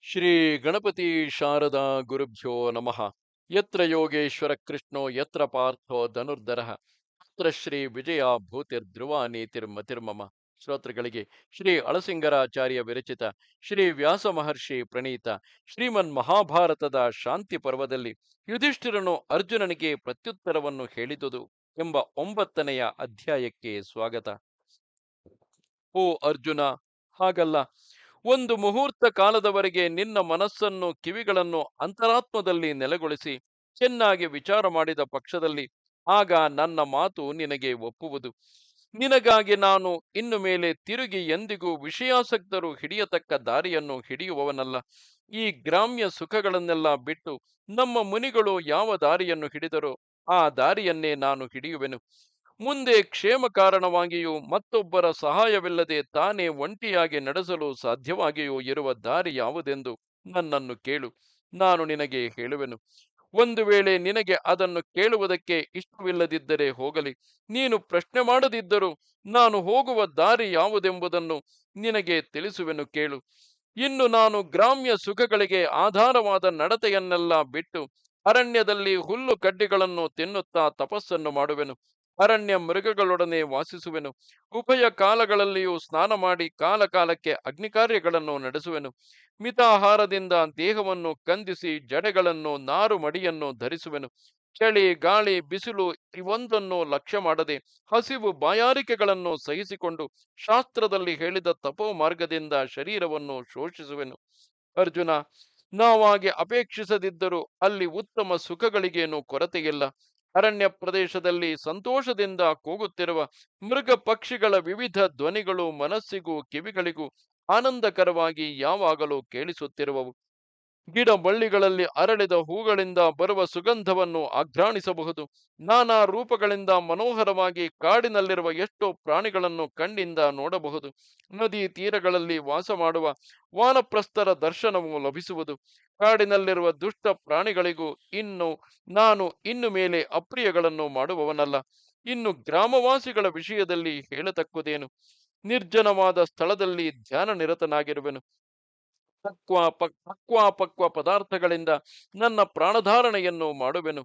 ಶ್ರೀ ಗಣಪತಿ ಶಾರದಾ ಗುರುಭ್ಯೋ ನಮಃ. ಯತ್ರ ಯೋಗೇಶ್ವರ ಕೃಷ್ಣೋ ಯತ್ರ ಪಾರ್ಥೋ ಧನುರ್ಧರಃ ತತ್ರ ಶ್ರೀ ವಿಜಯ ಭೂತಿರ್ಧ್ರುವ ನೀತಿರ್ಮತಿರ್ಮಮ. ಶ್ರೋತೃಗಳಿಗೆ ಶ್ರೀ ಅಳಸಿಂಗರಾಚಾರ್ಯ ವಿರಚಿತ ಶ್ರೀ ವ್ಯಾಸ ಮಹರ್ಷಿ ಪ್ರಣೀತ ಶ್ರೀಮನ್ ಮಹಾಭಾರತದ ಶಾಂತಿ ಪರ್ವದಲ್ಲಿ ಯುಧಿಷ್ಠಿರನು ಅರ್ಜುನನಿಗೆ ಪ್ರತ್ಯುತ್ತರವನ್ನು ಹೇಳಿದುದು ಎಂಬ 9ನೆಯ ಅಧ್ಯಾಯಕ್ಕೆ ಸ್ವಾಗತ. ಓ ಅರ್ಜುನ, ಹಾಗಲ್ಲ. ಒಂದು ಮುಹೂರ್ತ ಕಾಲದವರೆಗೆ ನಿನ್ನ ಮನಸ್ಸನ್ನು ಕಿವಿಗಳನ್ನು ಅಂತರಾತ್ಮದಲ್ಲಿ ನೆಲೆಗೊಳಿಸಿ ಚೆನ್ನಾಗಿ ವಿಚಾರ ಮಾಡಿದ ಪಕ್ಷದಲ್ಲಿ ಆಗ ನನ್ನ ಮಾತು ನಿನಗೆ ಒಪ್ಪುವುದು. ನಿನಗಾಗಿ ನಾನು ಇನ್ನು ಮೇಲೆ ತಿರುಗಿ ಎಂದಿಗೂ ವಿಷಯಾಸಕ್ತರು ಹಿಡಿಯತಕ್ಕ ದಾರಿಯನ್ನು ಹಿಡಿಯುವವನಲ್ಲ. ಈ ಗ್ರಾಮ್ಯ ಸುಖಗಳನ್ನೆಲ್ಲ ಬಿಟ್ಟು ನಮ್ಮ ಮುನಿಗಳು ಯಾವ ದಾರಿಯನ್ನು ಹಿಡಿದರೋ ಆ ದಾರಿಯನ್ನೇ ನಾನು ಹಿಡಿಯುವೆನು. ಮುಂದೆ ಕ್ಷೇಮ ಕಾರಣವಾಗಿಯೂ ಮತ್ತೊಬ್ಬರ ಸಹಾಯವಿಲ್ಲದೆ ತಾನೇ ಒಂಟಿಯಾಗಿ ನಡೆಸಲು ಸಾಧ್ಯವಾಗಿಯೂ ಇರುವ ದಾರಿ ಯಾವುದೆಂದು ನನ್ನನ್ನು ಕೇಳು, ನಾನು ನಿನಗೆ ಹೇಳುವೆನು. ಒಂದು ವೇಳೆ ನಿನಗೆ ಅದನ್ನು ಕೇಳುವುದಕ್ಕೆ ಇಷ್ಟವಿಲ್ಲದಿದ್ದರೆ ಹೋಗಲಿ. ನೀನು ಪ್ರಶ್ನೆ ಮಾಡದಿದ್ದರೂ ನಾನು ಹೋಗುವ ದಾರಿ ಯಾವುದೆಂಬುದನ್ನು ನಿನಗೆ ತಿಳಿಸುವೆನು, ಕೇಳು. ಇನ್ನು ನಾನು ಗ್ರಾಮ್ಯ ಸುಖಗಳಿಗೆ ಆಧಾರವಾದ ನಡತೆಯನ್ನೆಲ್ಲ ಬಿಟ್ಟು ಅರಣ್ಯದಲ್ಲಿ ಹುಲ್ಲು ಕಡ್ಡಿಗಳನ್ನು ತಿನ್ನುತ್ತಾ ತಪಸ್ಸನ್ನು ಮಾಡುವೆನು. ಅರಣ್ಯ ಮೃಗಗಳೊಡನೆ ವಾಸಿಸುವೆನು. ಉಭಯ ಕಾಲಗಳಲ್ಲಿಯೂ ಸ್ನಾನ ಮಾಡಿ ಕಾಲ ಕಾಲಕ್ಕೆ ಅಗ್ನಿ ಕಾರ್ಯಗಳನ್ನು ನಡೆಸುವೆನು. ಮಿತಾಹಾರದಿಂದ ದೇಹವನ್ನು ಕಂದಿಸಿ ಜಡೆಗಳನ್ನು ನಾರು ಮಡಿಯನ್ನು ಧರಿಸುವೆನು. ಚಳಿ ಗಾಳಿ ಬಿಸಿಲು ಇವೊಂದನ್ನು ಲಕ್ಷ್ಯ ಮಾಡದೆ ಹಸಿವು ಬಾಯಾರಿಕೆಗಳನ್ನು ಸಹಿಸಿಕೊಂಡು ಶಾಸ್ತ್ರದಲ್ಲಿ ಹೇಳಿದ ತಪೋ ಮಾರ್ಗದಿಂದ ಶರೀರವನ್ನು ಶೋಷಿಸುವೆನು. ಅರ್ಜುನ, ನಾವಾಗಿ ಅಪೇಕ್ಷಿಸದಿದ್ದರೂ ಅಲ್ಲಿ ಉತ್ತಮ ಸುಖಗಳಿಗೇನು ಕೊರತೆಯಿಲ್ಲ. ಅರಣ್ಯ ಪ್ರದೇಶದಲ್ಲಿ ಸಂತೋಷದಿಂದ ಕೂಗುತ್ತಿರುವ ಮೃಗ ಪಕ್ಷಿಗಳ ವಿವಿಧ ಧ್ವನಿಗಳು ಮನಸ್ಸಿಗೂ ಕಿವಿಗಳಿಗೂ ಆನಂದಕರವಾಗಿ ಯಾವಾಗಲೂ ಕೇಳಿಸುತ್ತಿರುವವು. ಗಿಡ ಬಳ್ಳಿಗಳಲ್ಲಿ ಅರಳಿದ ಹೂಗಳಿಂದ ಬರುವ ಸುಗಂಧವನ್ನು ಆಘ್ರಾಣಿಸಬಹುದು. ನಾನಾ ರೂಪಗಳಿಂದ ಮನೋಹರವಾಗಿ ಕಾಡಿನಲ್ಲಿರುವ ಎಷ್ಟೋ ಪ್ರಾಣಿಗಳನ್ನು ಕಣ್ಣಿಂದ ನೋಡಬಹುದು. ನದಿ ತೀರಗಳಲ್ಲಿ ವಾಸ ಮಾಡುವ ವಾನಪ್ರಸ್ಥರ ದರ್ಶನವು ಲಭಿಸುವುದು. ಕಾಡಿನಲ್ಲಿರುವ ದುಷ್ಟ ಪ್ರಾಣಿಗಳಿಗೂ ನಾನು ಇನ್ನು ಮೇಲೆ ಅಪ್ರಿಯಗಳನ್ನು ಮಾಡುವವನಲ್ಲ. ಇನ್ನು ಗ್ರಾಮವಾಸಿಗಳ ವಿಷಯದಲ್ಲಿ ಹೇಳತಕ್ಕುದೇನು? ನಿರ್ಜನವಾದ ಸ್ಥಳದಲ್ಲಿ ಧ್ಯಾನ ನಿರತನಾಗಿರುವೆನು. ಪಕ್ವ ಪದಾರ್ಥಗಳಿಂದ ನನ್ನ ಪ್ರಾಣಧಾರಣೆಯನ್ನು ಮಾಡುವೆನು.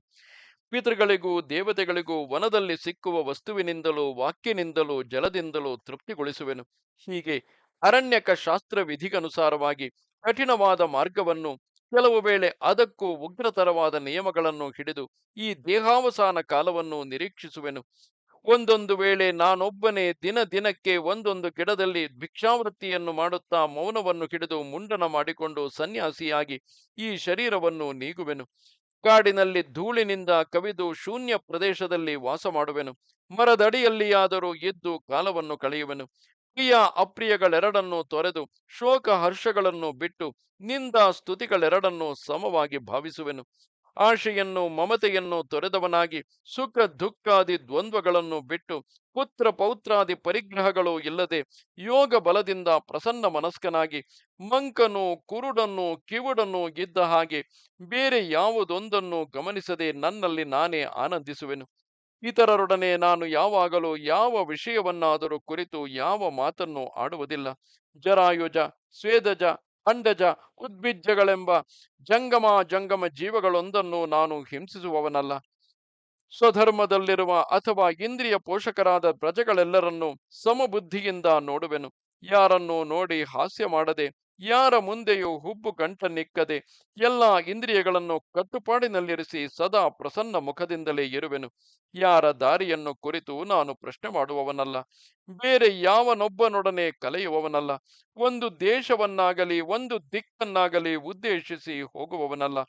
ಪಿತೃಗಳಿಗೂ ದೇವತೆಗಳಿಗೂ ವನದಲ್ಲಿ ಸಿಕ್ಕುವ ವಸ್ತುವಿನಿಂದಲೂ ವಾಕ್ಯನಿಂದಲೂ ಜಲದಿಂದಲೂ ತೃಪ್ತಿಗೊಳಿಸುವೆನು. ಹೀಗೆ ಅರಣ್ಯಕ ಶಾಸ್ತ್ರ ವಿಧಿಗನುಸಾರವಾಗಿ ಕಠಿಣವಾದ ಮಾರ್ಗವನ್ನು, ಕೆಲವು ವೇಳೆ ಅದಕ್ಕೂ ಉಗ್ರತರವಾದ ನಿಯಮಗಳನ್ನು ಹಿಡಿದು ಈ ದೇಹಾವಸಾನ ಕಾಲವನ್ನು ನಿರೀಕ್ಷಿಸುವೆನು. ಒಂದೊಂದು ವೇಳೆ ನಾನೊಬ್ಬನೇ ದಿನ ದಿನಕ್ಕೆ ಒಂದೊಂದು ಗಿಡದಲ್ಲಿ ಭಿಕ್ಷಾವೃತ್ತಿಯನ್ನು ಮಾಡುತ್ತಾ ಮೌನವನ್ನು ಹಿಡಿದು ಮುಂಡನ ಮಾಡಿಕೊಂಡು ಸನ್ಯಾಸಿಯಾಗಿ ಈ ಶರೀರವನ್ನು ನೀಗುವೆನು. ಕಾಡಿನಲ್ಲಿ ಧೂಳಿನಿಂದ ಕವಿದು ಶೂನ್ಯ ಪ್ರದೇಶದಲ್ಲಿ ವಾಸ ಮಾಡುವೆನು. ಮರದಡಿಯಲ್ಲಿಯಾದರೂ ಇದ್ದು ಕಾಲವನ್ನು ಕಳೆಯುವೆನು. ಪ್ರಿಯ ಅಪ್ರಿಯಗಳೆರಡನ್ನು ತೊರೆದು ಶೋಕ ಹರ್ಷಗಳನ್ನು ಬಿಟ್ಟು ನಿಂದ ಸ್ತುತಿಗಳೆರಡನ್ನು ಸಮವಾಗಿ ಭಾವಿಸುವೆನು. ಆಶೆಯನ್ನು ಮಮತೆಯನ್ನು ತೊರೆದವನಾಗಿ ಸುಖ ದುಃಖಾದಿ ದ್ವಂದ್ವಗಳನ್ನು ಬಿಟ್ಟು ಪುತ್ರ ಪೌತ್ರಾದಿ ಪರಿಗ್ರಹಗಳು ಇಲ್ಲದೆ ಯೋಗ ಬಲದಿಂದ ಪ್ರಸನ್ನ ಮನಸ್ಕನಾಗಿ ಮಂಕನು ಕುರುಡನ್ನು ಕಿವುಡನ್ನು ಇದ್ದ ಹಾಗೆ ಬೇರೆ ಯಾವುದೊಂದನ್ನು ಗಮನಿಸದೆ ನನ್ನಲ್ಲಿ ನಾನೇ ಆನಂದಿಸುವೆನು. ಇತರರೊಡನೆ ನಾನು ಯಾವಾಗಲೂ ಯಾವ ವಿಷಯವನ್ನಾದರೂ ಕುರಿತು ಯಾವ ಮಾತನ್ನು ಆಡುವುದಿಲ್ಲ. ಜರಾಯುಜ, ಸ್ವೇದಜ, ಅಂಡಜ, ಉದ್ಭಿಜ್ಜಗಳೆಂಬ ಜಂಗಮ ಜೀವಗಳೊಂದನ್ನು ನಾನು ಹಿಂಸಿಸುವವನಲ್ಲ. ಸ್ವಧರ್ಮದಲ್ಲಿರುವ ಅಥವಾ ಇಂದ್ರಿಯ ಪೋಷಕರಾದ ಪ್ರಜೆಗಳೆಲ್ಲರನ್ನೂ ಸಮಬುದ್ಧಿಯಿಂದ ನೋಡುವೆನು. ಯಾರನ್ನೂ ನೋಡಿ ಹಾಸ್ಯ ಮಾಡದೆ, ಯಾರ ಮುಂದೆಯೂ ಹುಬ್ಬು ಗಂಟನ್ನಿಕ್ಕದೆ, ಎಲ್ಲ ಇಂದ್ರಿಯಗಳನ್ನು ಕಟ್ಟುಪಾಡಿನಲ್ಲಿರಿಸಿ ಸದಾ ಪ್ರಸನ್ನ ಮುಖದಿಂದಲೇ ಇರುವೆನು. ಯಾರ ದಾರಿಯನ್ನು ಕುರಿತು ನಾನು ಪ್ರಶ್ನೆ ಮಾಡುವವನಲ್ಲ. ಬೇರೆ ಯಾವನೊಬ್ಬನೊಡನೆ ಕಲೆಯುವವನಲ್ಲ. ಒಂದು ದೇಶವನ್ನಾಗಲಿ ಒಂದು ದಿಕ್ಕನ್ನಾಗಲಿ ಉದ್ದೇಶಿಸಿ ಹೋಗುವವನಲ್ಲ.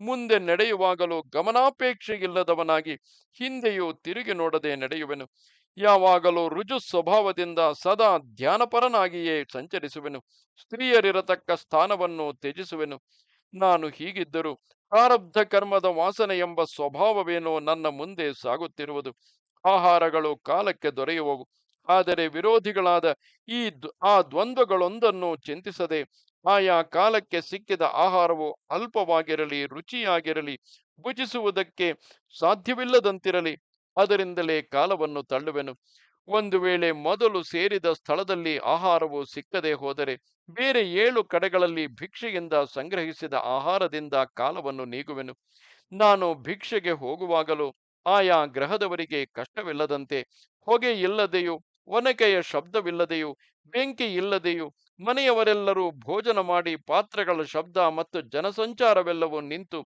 ಮುಂದೆ ನಡೆಯುವಾಗಲೂ ಗಮನಾಪೇಕ್ಷೆ ಇಲ್ಲದವನಾಗಿ ಹಿಂದೆಯೂ ತಿರುಗಿ ನೋಡದೆ ನಡೆಯುವೆನು. ಯಾವಾಗಲೂ ರುಜು ಸ್ವಭಾವದಿಂದ ಸದಾ ಧ್ಯಾನಪರನಾಗಿಯೇ ಸಂಚರಿಸುವೆನು. ಸ್ತ್ರೀಯರಿರತಕ್ಕ ಸ್ಥಾನವನ್ನು ತ್ಯಜಿಸುವೆನು. ನಾನು ಹೀಗಿದ್ದರೂ ಪ್ರಾರಬ್ಧ ಕರ್ಮದ ವಾಸನೆ ಎಂಬ ಸ್ವಭಾವವೇನೋ ನನ್ನ ಮುಂದೆ ಸಾಗುತ್ತಿರುವುದು. ಆಹಾರಗಳು ಕಾಲಕ್ಕೆ ದೊರೆಯುವವು. ಆದರೆ ವಿರೋಧಿಗಳಾದ ಆ ದ್ವಂದ್ವಗಳೊಂದನ್ನು ಚಿಂತಿಸದೆ ಆಯಾ ಕಾಲಕ್ಕೆ ಸಿಕ್ಕಿದ ಆಹಾರವು ಅಲ್ಪವಾಗಿರಲಿ ರುಚಿಯಾಗಿರಲಿ ಭುಜಿಸುವುದಕ್ಕೆ ಸಾಧ್ಯವಿಲ್ಲದಂತಿರಲಿ ಅದರಿಂದಲೇ ಕಾಲವನ್ನು ತಳ್ಳುವೆನು. ಒಂದು ವೇಳೆ ಮೊದಲು ಸೇರಿದ ಸ್ಥಳದಲ್ಲಿ ಆಹಾರವು ಸಿಕ್ಕದೆ ಹೋದರೆ ಬೇರೆ 7 ಕಡೆಗಳಲ್ಲಿ ಭಿಕ್ಷೆಯಿಂದ ಸಂಗ್ರಹಿಸಿದ ಆಹಾರದಿಂದ ಕಾಲವನ್ನು ನೀಗುವೆನು. ನಾನು ಭಿಕ್ಷೆಗೆ ಹೋಗುವಾಗಲೂ ಆಯಾ ಗ್ರಹದವರಿಗೆ ಕಷ್ಟವಿಲ್ಲದಂತೆ, ಹೊಗೆ ಇಲ್ಲದೆಯೂ ಒನಕೆಯ ಶಬ್ದವಿಲ್ಲದೆಯೂ ಬೆಂಕಿ ಇಲ್ಲದೆಯೂ ಮನೆಯವರೆಲ್ಲರೂ ಭೋಜನ ಮಾಡಿ ಪಾತ್ರೆಗಳ ಶಬ್ದ ಮತ್ತು ಜನಸಂಚಾರವೆಲ್ಲವೂ ನಿಂತು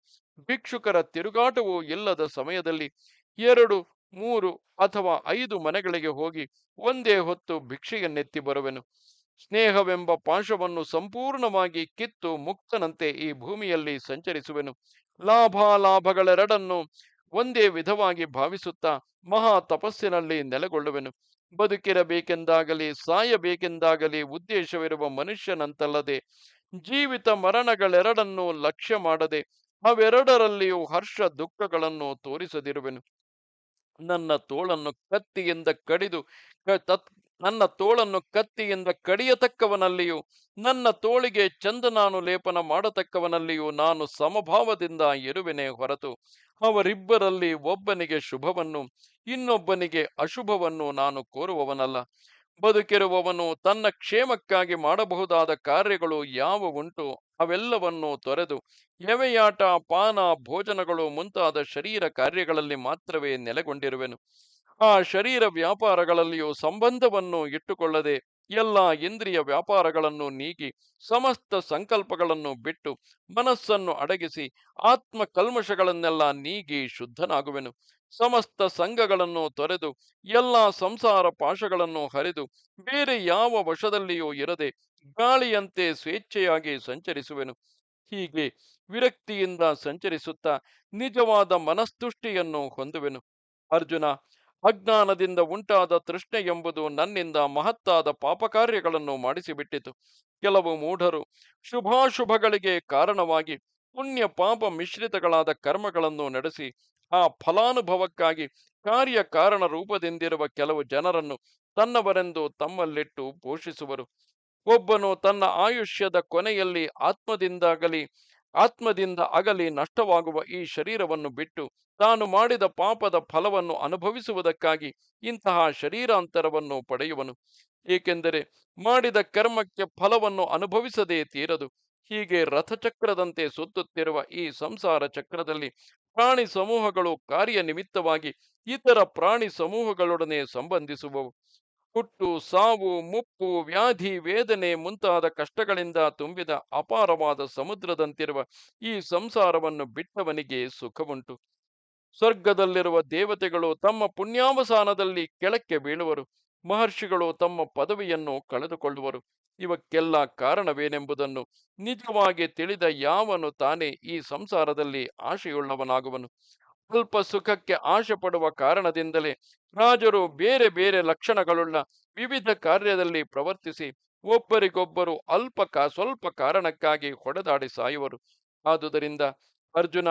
ಭಿಕ್ಷುಕರ ತಿರುಗಾಟವೂ ಇಲ್ಲದ ಸಮಯದಲ್ಲಿ 2, 3 ಅಥವಾ 5 ಮನೆಗಳಿಗೆ ಹೋಗಿ ಒಂದೇ ಹೊತ್ತು ಭಿಕ್ಷೆಯನ್ನೆತ್ತಿ ಬರುವೆನು. ಸ್ನೇಹವೆಂಬ ಪಾಶವನ್ನು ಸಂಪೂರ್ಣವಾಗಿ ಕಿತ್ತು ಮುಕ್ತನಂತೆ ಈ ಭೂಮಿಯಲ್ಲಿ ಸಂಚರಿಸುವೆನು. ಲಾಭಾಲಾಭಗಳೆರಡನ್ನು ಒಂದೇ ವಿಧವಾಗಿ ಭಾವಿಸುತ್ತಾ ಮಹಾ ತಪಸ್ಸಿನಲ್ಲಿ ನೆಲೆಗೊಳ್ಳುವೆನು. ಬದುಕಿರಬೇಕೆಂದಾಗಲಿ ಸಾಯಬೇಕೆಂದಾಗಲಿ ಉದ್ದೇಶವಿರುವ ಮನುಷ್ಯನಂತಲ್ಲದೆ ಜೀವಿತ ಮರಣಗಳೆರಡನ್ನೂ ಲಕ್ಷ್ಯ ಮಾಡದೆ ಅವೆರಡರಲ್ಲಿಯೂ ಹರ್ಷ ದುಃಖಗಳನ್ನು ತೋರಿಸದಿರುವೆನು. ನನ್ನ ತೋಳನ್ನು ಕತ್ತಿಯಿಂದ ಕಡಿದು ಕ- ತತ್- ನನ್ನ ತೋಳನ್ನು ಕತ್ತಿಯಿಂದ ಕಡಿಯತಕ್ಕವನಲ್ಲಿಯೂ ನನ್ನ ತೋಳಿಗೆ ಚಂದನಾನು ಲೇಪನ ಮಾಡತಕ್ಕವನಲ್ಲಿಯೂ ನಾನು ಸಮಭಾವದಿಂದ ಇರುವೆನೇ ಹೊರತು ಅವರಿಬ್ಬರಲ್ಲಿ ಒಬ್ಬನಿಗೆ ಶುಭವನ್ನು ಇನ್ನೊಬ್ಬನಿಗೆ ಅಶುಭವನ್ನು ನಾನು ಕೋರುವವನಲ್ಲ. ಬದುಕಿರುವವನು ತನ್ನ ಕ್ಷೇಮಕ್ಕಾಗಿ ಮಾಡಬಹುದಾದ ಕಾರ್ಯಗಳು ಯಾವುವುಂಟು ಅವೆಲ್ಲವನ್ನೂ ತೊರೆದು ಎವೆಯಾಟ, ಪಾನ, ಭೋಜನಗಳು ಮುಂತಾದ ಶರೀರ ಕಾರ್ಯಗಳಲ್ಲಿ ಮಾತ್ರವೇ ನೆಲೆಗೊಂಡಿರುವೆನು. ಆ ಶರೀರ ವ್ಯಾಪಾರಗಳಲ್ಲಿಯೂ ಸಂಬಂಧವನ್ನು ಇಟ್ಟುಕೊಳ್ಳದೆ ಎಲ್ಲ ಇಂದ್ರಿಯ ವ್ಯಾಪಾರಗಳನ್ನು ನೀಗಿ ಸಮಸ್ತ ಸಂಕಲ್ಪಗಳನ್ನು ಬಿಟ್ಟು ಮನಸ್ಸನ್ನು ಅಡಗಿಸಿ ಆತ್ಮ ಕಲ್ಮಶಗಳನ್ನೆಲ್ಲ ನೀಗಿ ಶುದ್ಧನಾಗುವೆನು. ಸಮಸ್ತ ಸಂಘಗಳನ್ನು ತೊರೆದು ಎಲ್ಲ ಸಂಸಾರ ಪಾಶಗಳನ್ನು ಹರಿದು ಬೇರೆ ಯಾವ ವಶದಲ್ಲಿಯೂ ಇರದೆ ಗಾಳಿಯಂತೆ ಸ್ವೇಚ್ಛೆಯಾಗಿ ಸಂಚರಿಸುವೆನು. ಹೀಗೆ ವಿರಕ್ತಿಯಿಂದ ಸಂಚರಿಸುತ್ತಾ ನಿಜವಾದ ಮನಸ್ತುಷ್ಟಿಯನ್ನು ಹೊಂದುವೆನು. ಅರ್ಜುನ, ಅಜ್ಞಾನದಿಂದ ಉಂಟಾದ ತೃಷ್ಣೆ ಎಂಬುದು ನನ್ನಿಂದ ಮಹತ್ತಾದ ಪಾಪಕಾರ್ಯಗಳನ್ನು ಮಾಡಿಸಿಬಿಟ್ಟಿತು. ಕೆಲವು ಮೂಢರು ಶುಭಾಶುಭಗಳಿಗೆ ಕಾರಣವಾಗಿ ಪುಣ್ಯ ಪಾಪ ಮಿಶ್ರಿತಗಳಾದ ಕರ್ಮಗಳನ್ನು ನಡೆಸಿ ಆ ಫಲಾನುಭವಕ್ಕಾಗಿ ಕಾರ್ಯಕಾರಣ ರೂಪದಿಂದಿರುವ ಕೆಲವು ಜನರನ್ನು ತನ್ನವರೆಂದು ತಮ್ಮಲ್ಲಿಟ್ಟು ಪೋಷಿಸುವರು. ಒಬ್ಬನು ತನ್ನ ಆಯುಷ್ಯದ ಕೊನೆಯಲ್ಲಿ ಆತ್ಮದಿಂದ ಅಗಲಿ ನಷ್ಟವಾಗುವ ಈ ಶರೀರವನ್ನು ಬಿಟ್ಟು ತಾನು ಮಾಡಿದ ಪಾಪದ ಫಲವನ್ನು ಅನುಭವಿಸುವುದಕ್ಕಾಗಿ ಇಂತಹ ಶರೀರಾಂತರವನ್ನು ಪಡೆಯುವನು. ಏಕೆಂದರೆ ಮಾಡಿದ ಕರ್ಮಕ್ಕೆ ಫಲವನ್ನು ಅನುಭವಿಸದೇ ತೀರದು. ಹೀಗೆ ರಥಚಕ್ರದಂತೆ ಸುತ್ತುತ್ತಿರುವ ಈ ಸಂಸಾರ ಚಕ್ರದಲ್ಲಿ ಪ್ರಾಣಿ ಸಮೂಹಗಳು ಕಾರ್ಯನಿಮಿತ್ತವಾಗಿ ಇತರ ಪ್ರಾಣಿ ಸಮೂಹಗಳೊಡನೆ ಸಂಬಂಧಿಸುವವು. ಹುಟ್ಟು, ಸಾವು, ಮುಪ್ಪು, ವ್ಯಾಧಿ, ವೇದನೆ ಮುಂತಾದ ಕಷ್ಟಗಳಿಂದ ತುಂಬಿದ ಅಪಾರವಾದ ಸಮುದ್ರದಂತಿರುವ ಈ ಸಂಸಾರವನ್ನು ಬಿಟ್ಟವನಿಗೆ ಸುಖವುಂಟು. ಸ್ವರ್ಗದಲ್ಲಿರುವ ದೇವತೆಗಳು ತಮ್ಮ ಪುಣ್ಯಾವಸಾನದಲ್ಲಿ ಕೆಳಕ್ಕೆ ಬೀಳುವರು. ಮಹರ್ಷಿಗಳು ತಮ್ಮ ಪದವಿಯನ್ನು ಕಳೆದುಕೊಳ್ಳುವರು. ಇವಕ್ಕೆಲ್ಲ ಕಾರಣವೇನೆಂಬುದನ್ನು ನಿಜವಾಗಿ ತಿಳಿದ ಯಾವನು ತಾನೇ ಈ ಸಂಸಾರದಲ್ಲಿ ಆಶೆಯುಳ್ಳವನಾಗುವನು. ಅಲ್ಪ ಸುಖಕ್ಕೆ ಆಶೆ ಪಡುವ ಕಾರಣದಿಂದಲೇ ರಾಜರು ಬೇರೆ ಬೇರೆ ಲಕ್ಷಣಗಳುಳ್ಳ ವಿವಿಧ ಕಾರ್ಯದಲ್ಲಿ ಪ್ರವರ್ತಿಸಿ ಒಬ್ಬರಿಗೊಬ್ಬರು ಸ್ವಲ್ಪ ಕಾರಣಕ್ಕಾಗಿ ಹೊಡೆದಾಡಿ ಸಾಯುವರು. ಆದುದರಿಂದ ಅರ್ಜುನ,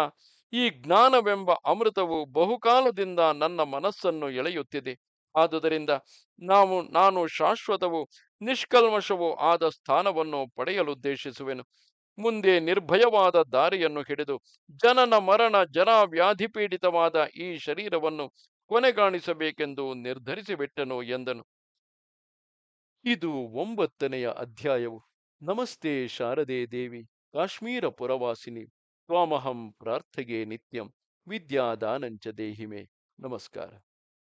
ಈ ಜ್ಞಾನವೆಂಬ ಅಮೃತವು ಬಹುಕಾಲದಿಂದ ನನ್ನ ಮನಸ್ಸನ್ನು ಎಳೆಯುತ್ತಿದೆ. ಆದುದರಿಂದ ನಾನು ಶಾಶ್ವತವೂ ನಿಷ್ಕಲ್ಮಶವೂ ಆದ ಸ್ಥಾನವನ್ನು ಪಡೆಯಲುದ್ದೇಶಿಸುವೆನು. ಮುಂದೆ ನಿರ್ಭಯವಾದ ದಾರಿಯನ್ನು ಹಿಡಿದು ಜನನ ಮರಣ ಜರಾ ವ್ಯಾಧಿಪೀಡಿತವಾದ ಈ ಶರೀರವನ್ನು ಕೊನೆಗಾಣಿಸಬೇಕೆಂದು ನಿರ್ಧರಿಸಿಬಿಟ್ಟನು ಎಂದನು. ಇದು 9ನೆಯ ಅಧ್ಯಾಯವು. ನಮಸ್ತೆ ಶಾರದೆ ದೇವಿ, ಕಾಶ್ಮೀರ ಪುರವಾಸಿನಿ, ತ್ವಾಮಹಂ ಪ್ರಾರ್ಥೆಗೆ ನಿತ್ಯಂ, ವಿದ್ಯಾದಾನಂಚ ದೇಹಿಮೆ. ನಮಸ್ಕಾರ.